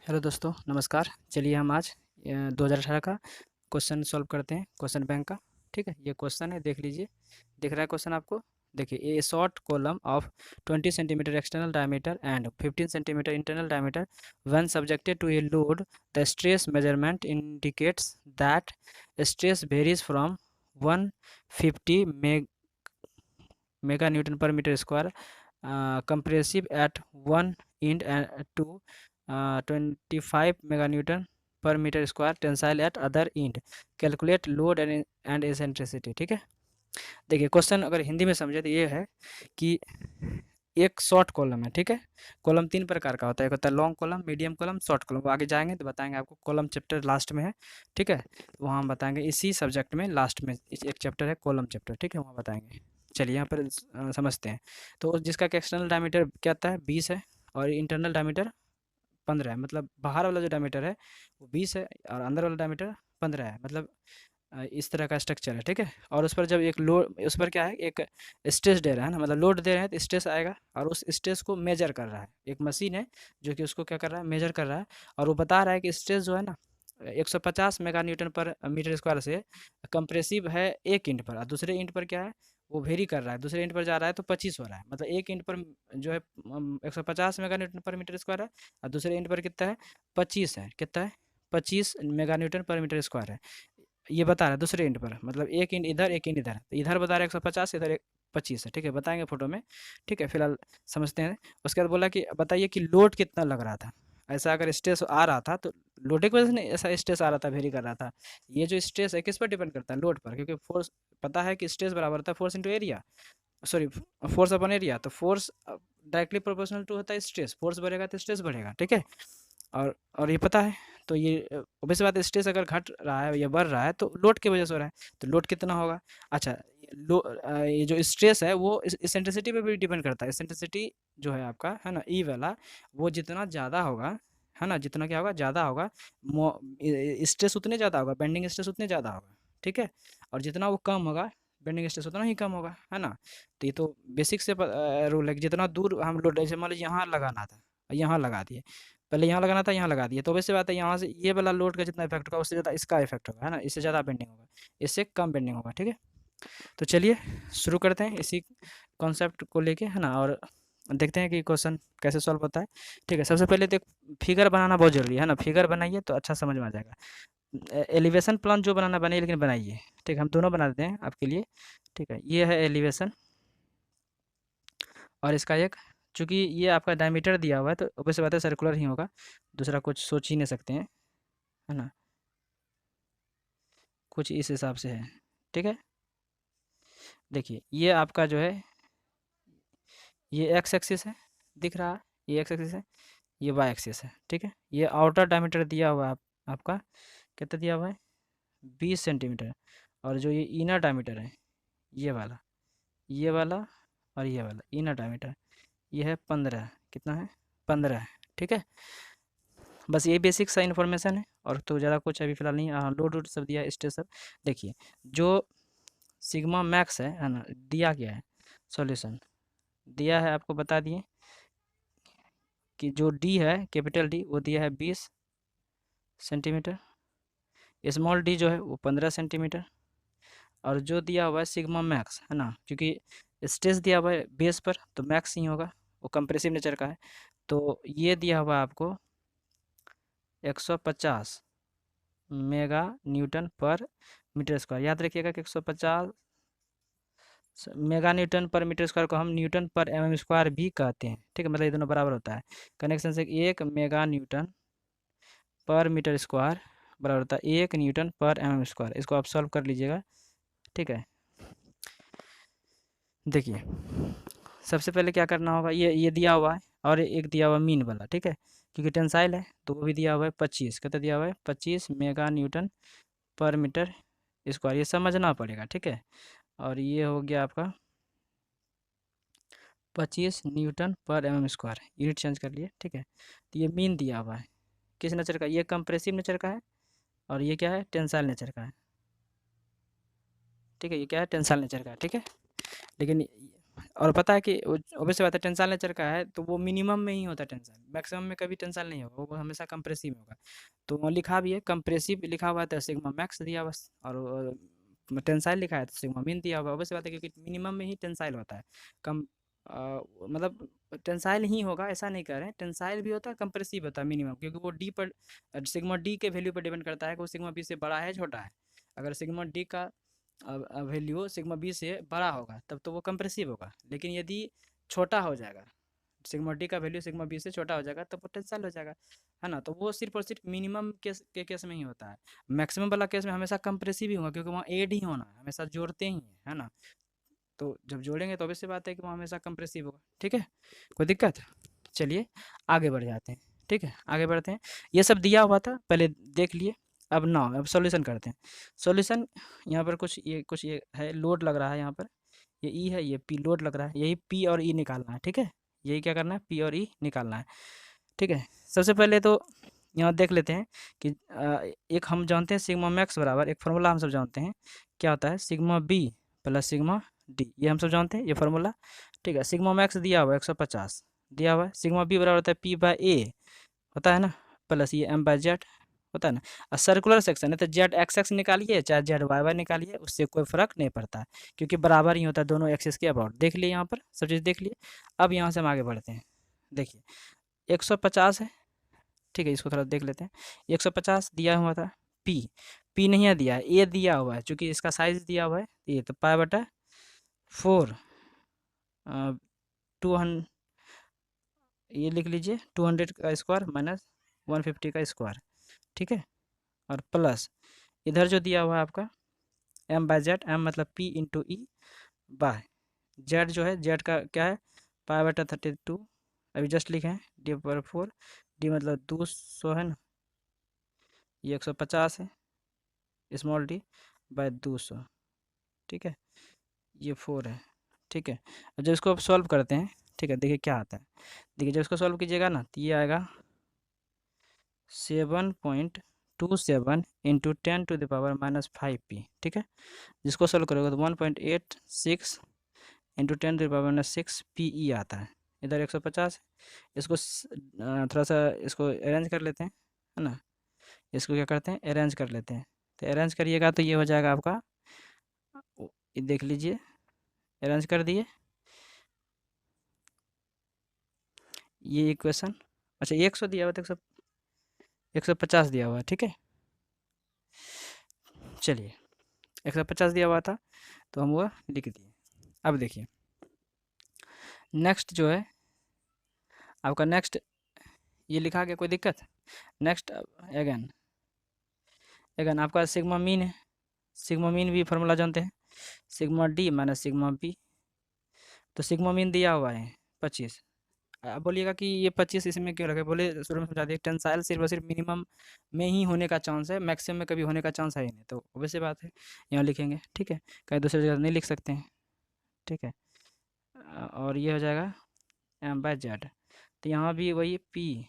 Hello दोस्तों, नमस्कार। चलिए हम आज 2018 का क्वेश्चन सॉल्व करते हैं, क्वेश्चन बैंक का। ठीक है, ये क्वेश्चन है, देख लीजिए। दिख रहा है क्वेश्चन आपको? देखिए, a short column of 20 centimetre external diameter and 15 centimetre internal diameter when subjected to a load, the stress measurement indicates that stress varies from 150 mega newton per metre square compressive at one end and to 25 meganewton per meter square tensile at other end. Calculate load and eccentricity. ठीक है, देखिए question अगर हिंदी में समझे तो ये है कि एक शॉर्ट कॉलम है। ठीक है, कॉलम तीन प्रकार का होता है, एक होता है long column, medium column, short column. वो आगे जाएंगे तो बताएंगे आपको। कॉलम चैप्टर लास्ट में है, ठीक है, वहाँ हम बताएंगे इसी सब्जेक्ट में लास्ट में एक चैप्टर है कॉलम चैप्टर, ठीक है, वहाँ बताएंगे। चलिए यहाँ पर समझते हैं। तो जिसका एक्सटर्नल डायमीटर क्या आता है 20 है और इंटरनल डायमीटर 15 है। मतलब बाहर वाला जो डायमीटर है वो 20 है और अंदर वाला डायमीटर 15 है। मतलब इस तरह का स्ट्रक्चर है। ठीक है, और उस पर जब एक लोड, उस पर क्या है, एक स्ट्रेस दे रहा है ना, मतलब लोड दे रहे हैं तो स्ट्रेस आएगा और उस स्ट्रेस को मेजर कर रहा है। एक मशीन है जो कि उसको क्या कर रहा है, मेजर कर रहा है। और वो बता रहा है कि स्ट्रेस जो है ना 150 mega newton per metre square से कंप्रेसिव है एक इंच पर, और दूसरे इंच पर क्या है, वो वेरी कर रहा है। दूसरे इंच पर जा रहा है तो 25 हो रहा है। मतलब एक इंच पर जो है 150 mega newton per metre square है और दूसरे इंच पर कितना है, 25 है। कितना है, 25 mega newton per metre square है। ये बता रहा है दूसरे इंड पर, मतलब एक इंड इधर एक इंड इधर। तो इधर बता रहा है 150, इधर 25 है। ठीक है, बताएंगे फोटो में। ठीक है, फिलहाल समझते हैं। उसके बाद बोला कि बताइए कि लोड कितना लग रहा था। ऐसा अगर स्ट्रेस आ रहा था तो लोड की वजह से नहीं, ऐसा स्ट्रेस आ रहा था, वेरी कर रहा था। ये जो स्ट्रेस है किस पर डिपेंड करता है, लोड पर। क्योंकि फोर्स पता है कि स्ट्रेस बराबर होता है force into area, sorry force upon area. तो फोर्स डायरेक्टली प्रोपोर्शनल टू होता है स्ट्रेस। फोर्स बढ़ेगा तो स्ट्रेस बढ़ेगा। ठीक है, और ये पता है। तो ये ऑब्वियस बात है, स्ट्रेस अगर घट रहा है या बढ़ रहा है तो लोड की वजह से हो रहा है। तो लोड कितना होगा। अच्छा, ये जो स्ट्रेस है वो इसेंट्रिसिटी पे भी डिपेंड करता है। इसेंट्रिसिटी जो है आपका, है ना, ई वाला, वो जितना ज़्यादा होगा, है ना, जितना क्या होगा, ज़्यादा होगा, स्ट्रेस उतने ज़्यादा होगा, बेंडिंग स्ट्रेस उतने ज़्यादा होगा। ठीक है, और जितना वो कम होगा, बेंडिंग स्ट्रेस उतना ही कम होगा, है ना। तो ये तो बेसिक से रूल है कि जितना दूर हम लोड, जैसे मान लीजिए यहाँ लगाना था, यहाँ लगा दिए, पहले यहाँ लगाना था, यहाँ लगा दिए, तो वैसे बात है यहाँ से ये वाला लोड का जितना इफेक्ट होगा उससे ज़्यादा इसका इफेक्ट होगा, है ना। इससे ज़्यादा बेंडिंग होगा, इससे कम बेंडिंग होगा। ठीक है, तो चलिए शुरू करते हैं इसी कॉन्सेप्ट को लेके, है ना, और देखते हैं कि क्वेश्चन कैसे सॉल्व होता है। ठीक है, सबसे पहले तो फिगर बनाना बहुत जरूरी है ना। फिगर बनाइए तो अच्छा समझ में आ जाएगा। एलिवेशन प्लान जो बनाना बनाइए, लेकिन बनाइए। ठीक है, हम दोनों बना देते हैं आपके लिए। ठीक है, ये है एलिवेशन और इसका एक, चूंकि ये आपका डायमीटर दिया हुआ है तो ऑब्वियस बात है सर्कुलर ही होगा, दूसरा कुछ सोच ही नहीं सकते हैं, है ना। कुछ इस हिसाब से है। ठीक है, देखिए ये आपका जो है, ये एक्स एक्सिस है, दिख रहा है, ये एक्स एक्सिस है, ये वाई एक्सिस है। ठीक है, ये आउटर डायमीटर दिया हुआ है आपका कितना दिया हुआ है, 20 सेंटीमीटर। और जो ये इनर डायमीटर है, ये वाला, ये वाला और ये वाला इनर डायमीटर, ये है 15। कितना है, 15 है। ठीक है, बस ये बेसिक सा इन्फॉर्मेशन है और तो ज़्यादा कुछ अभी फिलहाल नहीं। हाँ, लोड वोड सब दिया है, स्ट्रेस सब। देखिए जो सिग्मा मैक्स है ना, दिया गया है, सॉल्यूशन दिया है आपको, बता दिए कि जो डी है, कैपिटल डी, वो दिया है 20 सेंटीमीटर। स्मॉल डी जो है वो 15 सेंटीमीटर। और जो दिया हुआ है सिग्मा मैक्स, है ना, क्योंकि स्ट्रेस दिया हुआ है बेस पर तो मैक्स ही होगा, वो कंप्रेसिव नेचर का है। तो ये दिया हुआ है आपको 150 mega newton per metre square. याद रखिएगा कि 150 mega newton per metre square को हम Newton per m m square भी कहते हैं। ठीक है, मतलब ये दोनों बराबर होता है। कनेक्शन से 1 mega newton per metre square बराबर होता है 1 Newton per m m square. इसको आप सॉल्व कर लीजिएगा। ठीक है, देखिए सबसे पहले क्या करना होगा, ये दिया हुआ है और एक दिया हुआ है मीन वाला। ठीक है, क्योंकि टेंसाइल है तो वो भी दिया हुआ है 25। कितना दिया हुआ है, 25 mega newton per metre square. ये समझना पड़ेगा। ठीक है, और ये हो गया आपका 25 newton per m m square. Unit change कर लिए। ठीक है, तो ये मीन दिया हुआ है किस नेचर का, ये कंप्रेसिव नेचर का है और ये क्या है, टेंसाइल नेचर का है। ठीक है, ये क्या है, टेंसाइल नेचर का है। ठीक है, लेकिन और पता है कि ऑब्वियस बात है, टेंसाइल नेचर का है तो वो मिनिमम में ही होता है टेंसाइल, मैक्सिमम में कभी टेंसाइल नहीं होगा, वो हमेशा कंप्रेसिव में होगा। तो वहाँ लिखा भी है कंप्रेसिव लिखा हुआ है तो सिग्मा मैक्स दिया बस, और टेंसाइल लिखा है तो सिग्मा मिन दिया हुआ। ऑब्वियस बात है क्योंकि मिनिमम में ही टेंसाइल होता है, कम मतलब टेंसाइल ही होगा ऐसा नहीं कह रहे हैं, टेंसाइल भी होता है कंप्रेसिव होता है मिनिमम, क्योंकि वो डी पर सिग्मा डी के वैल्यू पर डिपेंड करता है कि वो सिग्मा बी से बड़ा है छोटा है। अगर सिग्मा डी का वैल्यू सिग्मा बी से बड़ा होगा तब तो वो कंप्रेसिव होगा, लेकिन यदि छोटा हो जाएगा, सिग्मा डी का वैल्यू सिग्मा बी से छोटा हो जाएगा तो पोटेंशियल हो जाएगा, है ना। तो वो सिर्फ और सिर्फ मिनिमम केस के केस में ही होता है। मैक्सिमम वाला केस में हमेशा कंप्रेसिव ही होगा, क्योंकि वहाँ एड ही होना है, हमेशा जोड़ते ही हैं, है ना। तो जब जोड़ेंगे तो ऑब्वियस सी बात है कि वो हमेशा कंप्रेसिव होगा। ठीक है, कोई दिक्कत? चलिए आगे बढ़ जाते हैं। ठीक है, आगे बढ़ते हैं। ये सब दिया हुआ था पहले, देख लिए। अब ना, अब सॉल्यूशन करते हैं। सॉल्यूशन यहाँ पर कुछ ये है, लोड लग रहा है यहाँ पर, ये ई है, ये पी लोड लग रहा है, यही पी और ई निकालना है। ठीक है, यही क्या करना है, पी और ई निकालना है। ठीक है, सबसे पहले तो यहाँ देख लेते हैं कि एक हम जानते हैं सिग्मा मैक्स बराबर, एक फार्मूला हम सब जानते हैं क्या होता है, sigma B plus sigma D, ये हम सब जानते हैं ये फार्मूला। ठीक है, सिग्मा मैक्स दिया हुआ है 150 दिया हुआ है, सिग्मा बी बराबर होता है पी बाय ए होता है ना, प्लस ये एम बाय जेड होता है ना। और सर्कुलर सेक्शन है तो जेड एक्स एक्स निकालिए चाहे जेड वाई वाई निकालिए, उससे कोई फर्क नहीं पड़ता है, क्योंकि बराबर ही होता है दोनों एक्सिस के अबाउट। देख लिए यहाँ पर सब चीज़ देख लिए। अब यहाँ से हम आगे बढ़ते हैं। देखिए 150 है, ठीक है, इसको थोड़ा देख लेते हैं। 150 दिया हुआ था, पी पी नहीं है दिया है, ए दिया हुआ है, चूँकि इसका साइज़ दिया हुआ है ये, तो पाई बटा 4 200, ये लिख लीजिए 200 का स्क्वायर माइनस 150 का स्क्वायर। ठीक है, और प्लस इधर जो दिया हुआ है आपका एम बाय जेड, एम मतलब P into E bye Z, जो है जेड का क्या है, पाई बटा 32, अभी जस्ट लिखे हैं, डी पर 4, डी मतलब 200 है ना, ये 150 है, स्मॉल डी बाय 200। ठीक है, ये 4 है। ठीक है, अब जब इसको आप सॉल्व करते हैं, ठीक है, देखिए क्या आता है। देखिए जब इसको सॉल्व कीजिएगा ना तो ये आएगा 7.27 इंटू 10⁻⁻5p। ठीक है, जिसको सॉल्व करोगे तो 1.86 इंटू 10⁻⁻6 पी ई आता है। इधर 150 है, इसको थोड़ा सा इसको अरेंज कर लेते हैं, है ना। इसको क्या करते हैं, अरेंज कर लेते हैं। तो अरेंज करिएगा तो ये हो जाएगा आपका, ये देख लीजिए, अरेंज कर दिए ये इक्वेशन। अच्छा 100 दिया हुआ था, 150 दिया हुआ है। ठीक है, चलिए 150 दिया हुआ था तो हम वो लिख दिए। अब देखिए नेक्स्ट जो है आपका, नेक्स्ट ये लिखा गया, कोई दिक्कत? नेक्स्ट अगेन अगेन आपका सिग्मा मीन है, सिग्मा मीन भी फार्मूला जानते हैं, sigma D minus sigma B. तो सिग्मा मीन दिया हुआ है 25। आप बोलिएगा कि ये 25 इसमें क्यों रखे, बोले शुरू में समझा दिए, टेंसाइल सिर्फ और सिर्फ मिनिमम में ही होने का चांस है, मैक्सिमम में कभी होने का चांस है ही नहीं, तो वैसे बात है यहाँ लिखेंगे। ठीक है, कहीं दूसरी जगह नहीं लिख सकते हैं। ठीक है, और ये हो जाएगा एम बाय जेड, तो यहाँ भी वही पी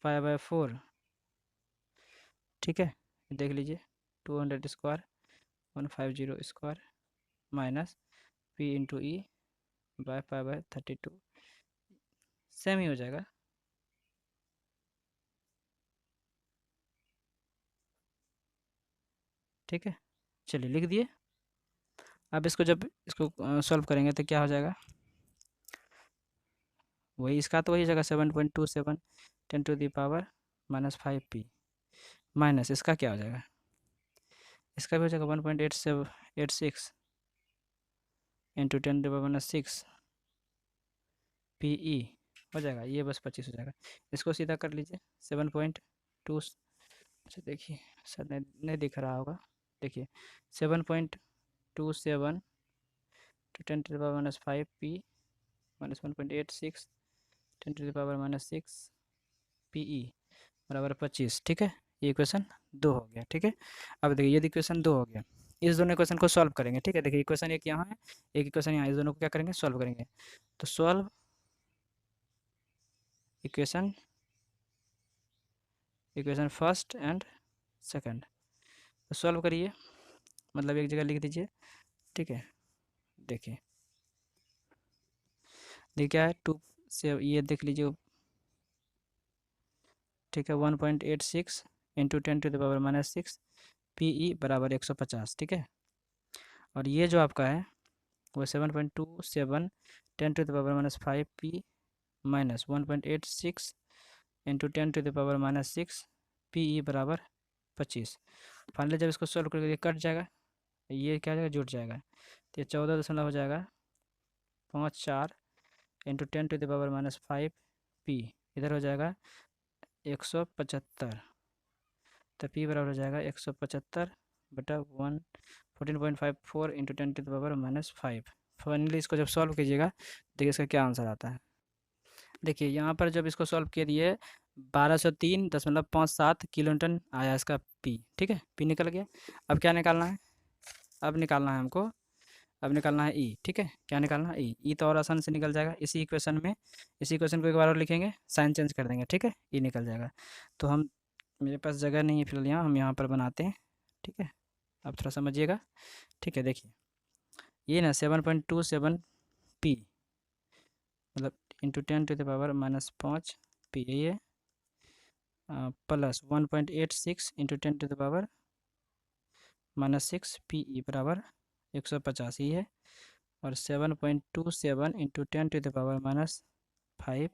5/4। ठीक है, देख लीजिए 200 square 150 square minus P into E by 5/32, same ही हो जाएगा। ठीक है, चलिए लिख दिए। अब इसको जब इसको सॉल्व करेंगे तो क्या हो जाएगा, वही इसका तो वही जगह 7.27 10⁻⁻5p माइनस इसका क्या हो जाएगा, इसका भी हो जाएगा 1.86 इंटू 10⁻⁻6 पी ई हो जाएगा, ये बस 25 हो जाएगा। इसको सीधा कर लीजिए 7.2, अच्छा देखिए सर नहीं दिख रहा होगा, देखिए 7.27 to 10⁻⁻5p minus 1.86 10⁻⁻6 P E बराबर 25। ठीक है, ये इक्वेशन 2 हो गया। ठीक है, अब देखिए ये इक्वेशन 2 हो गया, इस दोनों इक्वेशन को सॉल्व करेंगे। ठीक है, देखिए इक्वेशन एक यहाँ है, एक इक्वेशन यहाँ, इस दोनों को क्या करेंगे, सॉल्व करेंगे। तो solve equation equation first and second, तो सॉल्व करिए, मतलब एक जगह लिख दीजिए। ठीक है, देखिए देखिए क्या है, टू से ये देख लीजिए, ठीक है, 1.86 इंटू 10⁻⁻6 PE बराबर 150, ठीक है। और ये जो आपका है वो 7.27 10⁻⁻5 P माइनस 1.86 इंटू 10⁻⁻6 PE बराबर 25। फाइनली जब इसको सॉल्व करके ये कट जाएगा, ये क्या हो जाएगा, जुट जाएगा, तो ये 14 हो जाएगा 54 इंटू 10⁻⁻5 P, इधर हो जाएगा 175, तो P बराबर हो जाएगा 175 बटा 14.54 इंटू 10⁻⁻5। फाइनली इसको जब सॉल्व कीजिएगा देखिए इसका क्या आंसर आता है। देखिए यहाँ पर जब इसको सॉल्व किए दिए 1203.57 किलोन्यूटन आया इसका P, ठीक है, P निकल गया। अब क्या निकालना है, अब निकालना है हमको, अब निकालना है E, ठीक है। क्या निकालना है, E तो और आसान से निकल जाएगा इसी इक्वेशन में। इसी इक्वेशन को एक बार और लिखेंगे, साइन चेंज कर देंगे, ठीक है, E निकल जाएगा। तो हम, मेरे पास जगह नहीं है फिलहाल यहाँ, हम यहाँ पर बनाते हैं, ठीक है। आप थोड़ा समझिएगा, ठीक है। देखिए ये ना 7.27 P मतलब इंटू 10⁻⁻5 P, ये प्लस 1.86 इंटू 10⁻⁻6 PE बराबर 150 ही है, और 7.27 इंटू 10⁻⁻5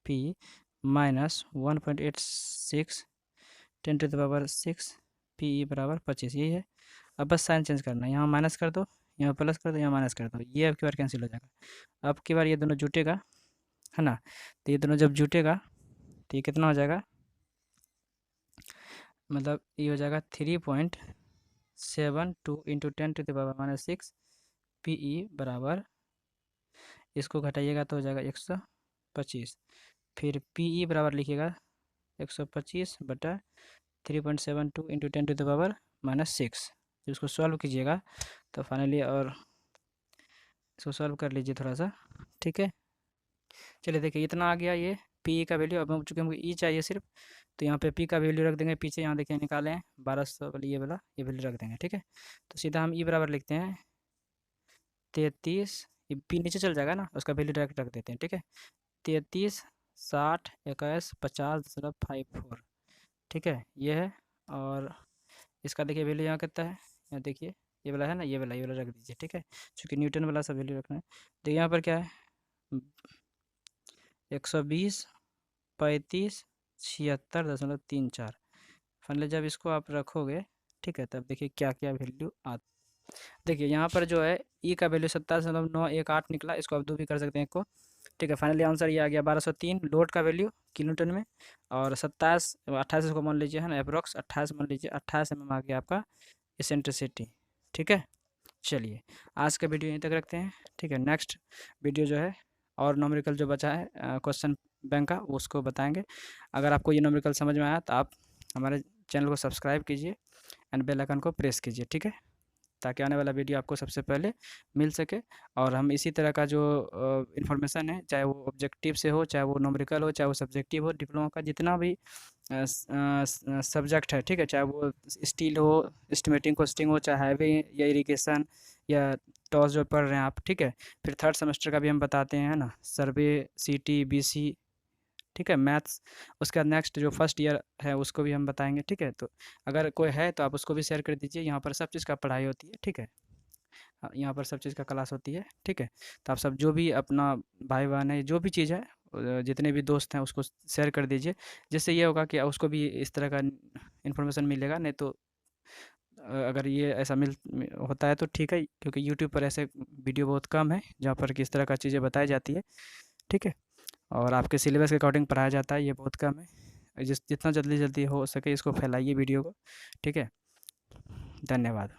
P माइनस 1.86 10⁻6 PE बराबर 25, यही है। अब बस साइन चेंज करना है, यहाँ माइनस कर दो, यहाँ प्लस कर दो, यहाँ माइनस कर दो, ये अब की बार कैंसिल हो जाएगा। अब की बार ये दोनों जुटेगा, है ना, तो ये दोनों जब जुटेगा तो ये कितना हो जाएगा, मतलब ये हो जाएगा 3.72 इंटू 10⁻⁻6 PE बराबर, इसको घटाइएगा तो हो जाएगा 125, फिर PE बराबर लिखिएगा 125 बटा 3.72 इंटू 10⁻⁻6। जब इसको सॉल्व कीजिएगा तो फाइनली, और इसको सॉल्व कर लीजिए थोड़ा सा, ठीक है। चलिए देखिए इतना आ गया ये PE का वैल्यू। अब चूँकि हमको E चाहिए सिर्फ, तो यहाँ पे P का वैल्यू रख देंगे पीछे, यहाँ देखिए निकाले हैं 1200 वाली, ये वाला ये वैल्यू रख देंगे, ठीक है। तो सीधा हम E बराबर लिखते हैं 33, ये P नीचे चल जाएगा ना, उसका वैल्यू डायरेक्ट रख देते हैं, ठीक है। 33 60 21 50.54, ठीक है, ये है। और इसका देखिए वैल्यू यहाँ कितना है, यहाँ देखिए ये वाला है ना, ये वाला रख दीजिए, ठीक है, क्योंकि न्यूटन वाला सब वैल्यू रखना है। देखिए यहाँ पर क्या है, 120 35 76.34। फाइनली जब इसको आप रखोगे, ठीक है, तब देखिए क्या क्या वैल्यू आता। देखिए यहाँ पर जो है E का वैल्यू 27.918 निकला, इसको आप 2 भी कर सकते हैं एक को, ठीक है। फाइनली आंसर ये आ गया 1203 लोड का वैल्यू किलोन्यूटन में, और 27 28 को मान लीजिए, है ना, अप्रोक्स 28 मान लीजिए, 28 mm आ गया आपका इसेंट्रिसिटी, ठीक है। चलिए आज का वीडियो यहीं तक रखते हैं, ठीक है। नेक्स्ट वीडियो जो है और न्यूमेरिकल जो बचा है क्वेश्चन बैंक का, उसको बताएंगे। अगर आपको ये न्यूमेरिकल समझ में आया तो आप हमारे चैनल को सब्सक्राइब कीजिए एंड बेल आइकन को प्रेस कीजिए, ठीक है, ताकि आने वाला वीडियो आपको सबसे पहले मिल सके। और हम इसी तरह का जो इन्फॉर्मेशन है, चाहे वो ऑब्जेक्टिव से हो, चाहे वो न्यूमेरिकल हो, चाहे वो सब्जेक्टिव हो, डिप्लोमा का जितना भी सब्जेक्ट है, ठीक है, चाहे वो स्टील हो, एस्टिमेटिंग कॉस्टिंग हो, चाहे हाईवे या इरिगेशन या टॉस जो पढ़ रहे हैं आप, ठीक है। फिर थर्ड सेमेस्टर का भी हम बताते हैं, है ना, सर्वे, CT BC, ठीक है, मैथ्स। उसके बाद नेक्स्ट जो फर्स्ट ईयर है उसको भी हम बताएंगे, ठीक है। तो अगर कोई है तो आप उसको भी शेयर कर दीजिए, यहाँ पर सब चीज़ का पढ़ाई होती है, ठीक है। हाँ, यहाँ पर सब चीज़ का क्लास होती है, ठीक है। तो आप सब जो भी अपना भाई बहन है, जो भी चीज़ है, जितने भी दोस्त हैं उसको शेयर कर दीजिए, जिससे ये होगा कि उसको भी इस तरह का इन्फॉर्मेशन मिलेगा। नहीं तो अगर ये ऐसा होता है तो ठीक है, क्योंकि यूट्यूब पर ऐसे वीडियो बहुत कम है जहाँ पर किस तरह का चीज़ें बताई जाती है, ठीक है। और आपके सिलेबस के अकॉर्डिंग पढ़ाया जाता है, ये बहुत कम है। जितना जल्दी जल्दी हो सके इसको फैलाइए वीडियो को, ठीक है। धन्यवाद।